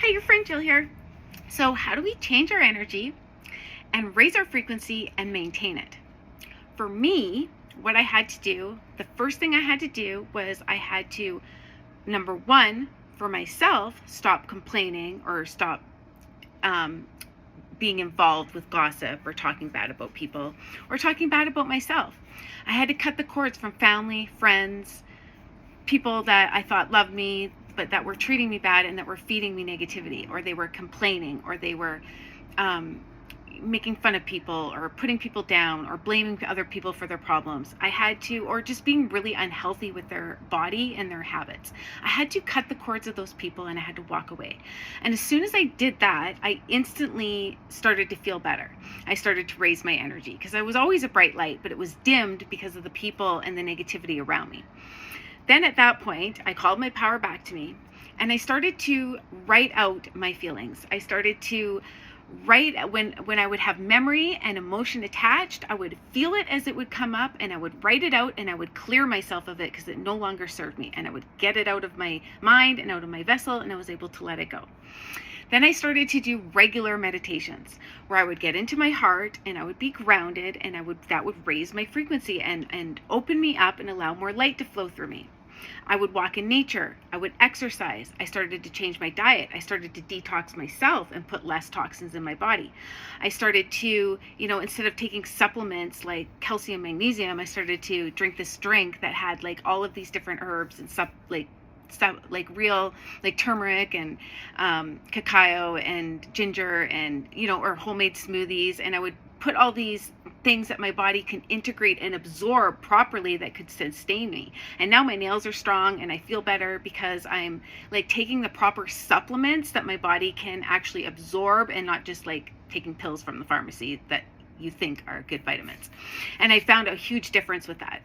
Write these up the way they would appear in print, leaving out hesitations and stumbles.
Hi, your friend Jill here. So, how do we change our energy and raise our frequency and maintain it? For me, what I had to do, the first thing I had to do was I had to, number one, for myself, stop complaining or stop um, being involved with gossip or talking bad about people or talking bad about myself. I had to cut the cords from family, friends, people that I thought loved me, but that were treating me bad and that were feeding me negativity, or they were complaining, or they were um, making fun of people, or putting people down, or blaming other people for their problems. I had to, or just being really unhealthy with their body and their habits. I had to cut the cords of those people and I had to walk away. And as soon as I did that, I instantly started to feel better. I started to raise my energy because I was always a bright light, but it was dimmed because of the people and the negativity around me. Then at that point, I called my power back to me and I started to write out my feelings. I started to write when I would have memory and emotion attached, I would feel it as it would come up and I would write it out and I would clear myself of it because it no longer served me, and I would get it out of my mind and out of my vessel and I was able to let it go. Then I started to do regular meditations where I would get into my heart and I would be grounded, and that would raise my frequency and open me up and allow more light to flow through me. I would walk in nature. I would exercise. I started to change my diet. I started to detox myself and put less toxins in my body. I started to, instead of taking supplements like calcium, magnesium, I started to drink this drink that had like all of these different herbs and stuff like real, like turmeric and cacao and ginger and or homemade smoothies, and I would put all these things that my body can integrate and absorb properly that could sustain me. And now my nails are strong and I feel better because I'm like taking the proper supplements that my body can actually absorb, and not just like taking pills from the pharmacy that you think are good vitamins. And I found a huge difference with that.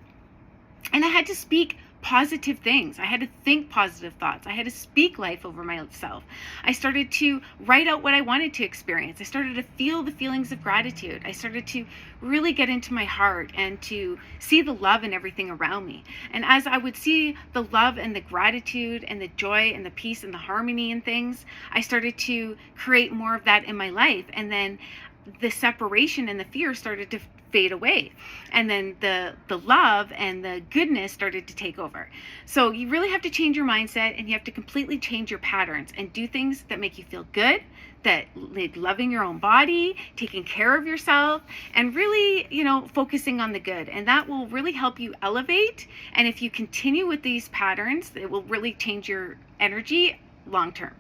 And I had to speak positive things. I had to think positive thoughts. I had to speak life over myself. I started to write out what I wanted to experience. I started to feel the feelings of gratitude. I started to really get into my heart and to see the love in everything around me. And as I would see the love and the gratitude and the joy and the peace and the harmony and things, I started to create more of that in my life. And then the separation and the fear started to fade away, and then the love and the goodness started to take over. So you really have to change your mindset, and you have to completely change your patterns and do things that make you feel good, that like loving your own body, taking care of yourself, and really focusing on the good. And that will really help you elevate. And if you continue with these patterns, it will really change your energy long term.